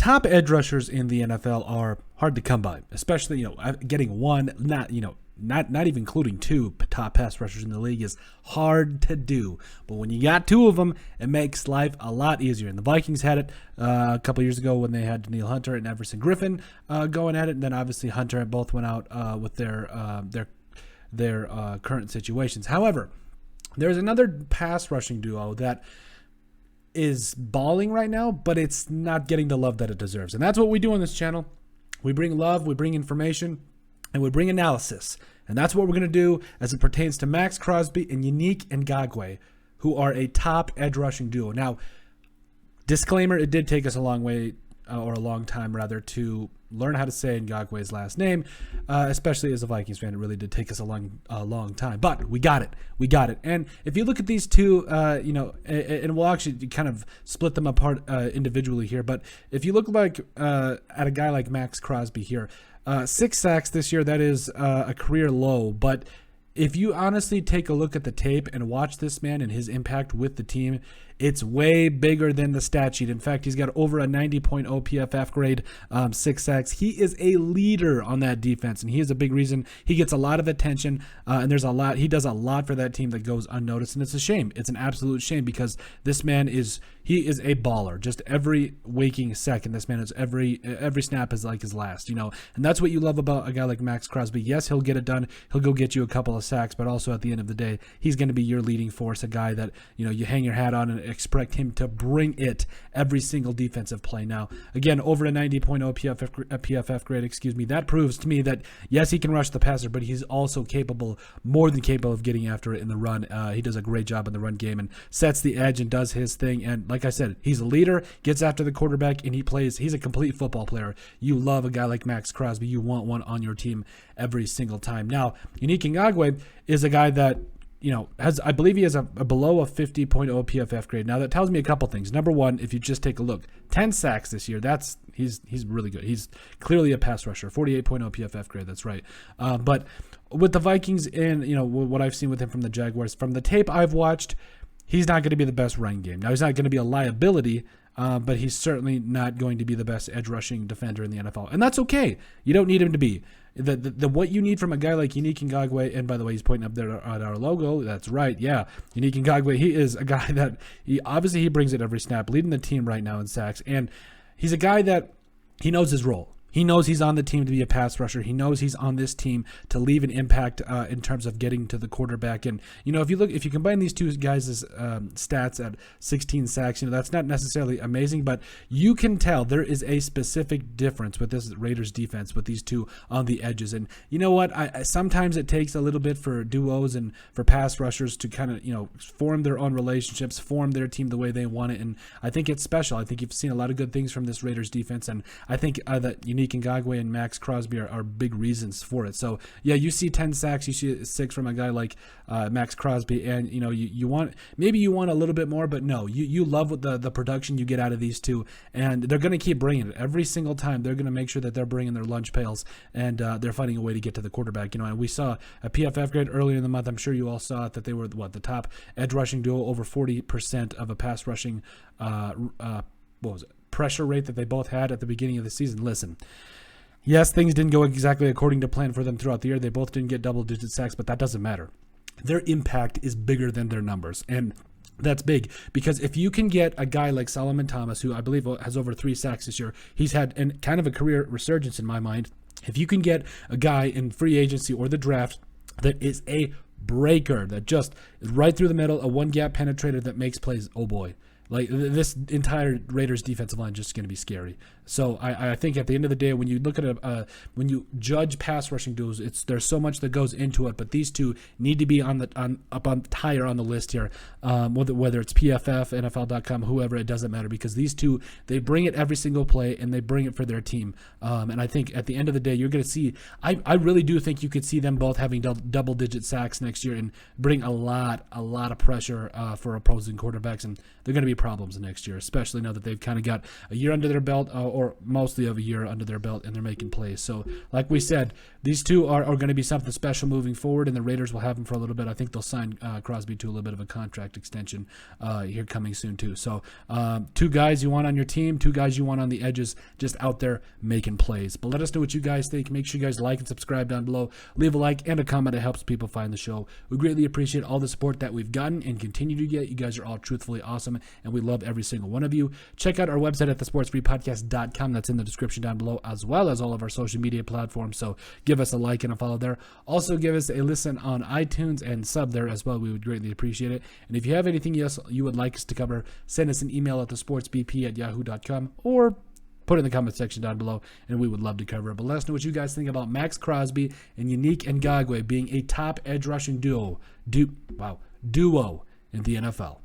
top edge rushers in the NFL are hard to come by, especially, getting one, not even including two top pass rushers in the league is hard to do. But when you got two of them, it makes life a lot easier. And the Vikings had it a couple years ago when they had Danielle Hunter and Everson Griffin going at it. And then obviously Hunter both went out with their current situations. However, there's another pass rushing duo that is balling right now, but it's not getting the love that it deserves. And that's what we do on this channel. We bring love, we bring information, and we bring analysis. And that's what we're going to do as it pertains to Maxx Crosby and Yannick Ngakoue, who are a top edge rushing duo. Now, disclaimer, it did take us a long time rather, to learn how to say Ngakoue's last name, especially as a Vikings fan. It really did take us a long time, but we got it. And if you look at these two, and we'll actually kind of split them apart individually here, but if you look at a guy like Maxx Crosby here, 6 sacks this year, that is a career low, but if you honestly take a look at the tape and watch this man and his impact with the team, it's way bigger than the stat sheet. In fact, he's got over a 90.0 PFF grade, 6 sacks. He is a leader on that defense, and he is a big reason. He gets a lot of attention, and he does a lot for that team that goes unnoticed, and it's a shame. It's an absolute shame, because this man is a baller. Just every waking second, this man is every snap is like his last, and that's what you love about a guy like Maxx Crosby. Yes, he'll get it done. He'll go get you a couple of sacks, but also at the end of the day, he's going to be your leading force, a guy that, you hang your hat on and expect him to bring it every single defensive play. Now, again, over a 90.0 PFF grade, that proves to me that, yes, he can rush the passer, but he's also more than capable of getting after it in the run. He does a great job in the run game and sets the edge and does his thing. And like I said, he's a leader, gets after the quarterback, and he's a complete football player. You love a guy like Maxx Crosby. You want one on your team every single time. Now, Yannick Ngakoue is a guy that, I believe he has a below a 50.0 PFF grade. Now, that tells me a couple things. Number one, if you just take a look, 10 sacks this year, he's really good. He's clearly a pass rusher, 48.0 PFF grade, that's right. But with the Vikings and, what I've seen with him from the Jaguars, from the tape I've watched, he's not going to be the best run game. Now, he's not going to be a liability, but he's certainly not going to be the best edge rushing defender in the NFL. And that's okay. You don't need him to be. What you need from a guy like Yannick Ngakoue, and by the way, he's pointing up there at our logo. That's right. Yeah. Yannick Ngakoue, he is a guy that he brings it every snap, leading the team right now in sacks. And he's a guy that he knows his role. He knows he's on the team to be a pass rusher. He knows he's on this team to leave an impact in terms of getting to the quarterback. And, if you combine these two guys' stats at 16 sacks, that's not necessarily amazing, but you can tell there is a specific difference with this Raiders defense with these two on the edges. And you know what? Sometimes it takes a little bit for duos and for pass rushers to kind of, form their own relationships, form their team the way they want it. And I think it's special. I think you've seen a lot of good things from this Raiders defense. And I think that Yannick Ngakoue and Maxx Crosby are big reasons for it. So yeah, you see 10 sacks, you see 6 from a guy like Maxx Crosby, and you want a little bit more, but no, you love what the production you get out of these two, and they're going to keep bringing it every single time. They're going to make sure that they're bringing their lunch pails, and they're finding a way to get to the quarterback. And we saw a PFF grade earlier in the month. I'm sure you all saw it, that they were the top edge rushing duo, over 40% of a pass rushing pressure rate that they both had at the beginning of the season. Listen, yes, things didn't go exactly according to plan for them throughout the year. They both didn't get double-digit sacks, but that doesn't matter. Their impact is bigger than their numbers, and that's big, because if you can get a guy like Solomon Thomas, who I believe has over 3 sacks this year, he's had kind of a career resurgence in my mind. If you can get a guy in free agency or the draft that is a breaker, that just is right through the middle, a one-gap penetrator that makes plays, oh boy. Like, this entire Raiders defensive line is just going to be scary. So I think at the end of the day, when you look at when you judge pass rushing duels, there's so much that goes into it. But these two need to be higher on the list here. Whether it's PFF, NFL.com, whoever, it doesn't matter, because these two, they bring it every single play, and they bring it for their team. And I think at the end of the day, you're going to see. I really do think you could see them both having double-digit sacks next year and bring a lot of pressure for opposing quarterbacks, and they're going to be any problems next year, especially now that they've kind of got a year under their belt, or mostly of a year under their belt, and they're making plays. So, like we said, these two are going to be something special moving forward, and the Raiders will have them for a little bit. I think they'll sign Crosby to a little bit of a contract extension here coming soon, too. So, two guys you want on your team, two guys you want on the edges, just out there making plays. But let us know what you guys think. Make sure you guys like and subscribe down below. Leave a like and a comment. It helps people find the show. We greatly appreciate all the support that we've gotten and continue to get. You guys are all truthfully awesome, and we love every single one of you. Check out our website at thesportsfreepodcast.com. That's in the description down below, as well as all of our social media platforms. So give us a like and a follow there. Also, give us a listen on iTunes and sub there as well. We would greatly appreciate it. And if you have anything else you would like us to cover, send us an email at thesportsbp@yahoo.com, or put it in the comment section down below, and we would love to cover it. But let us know what you guys think about Maxx Crosby and Yannick Ngakoue being a top edge rushing duo in the NFL.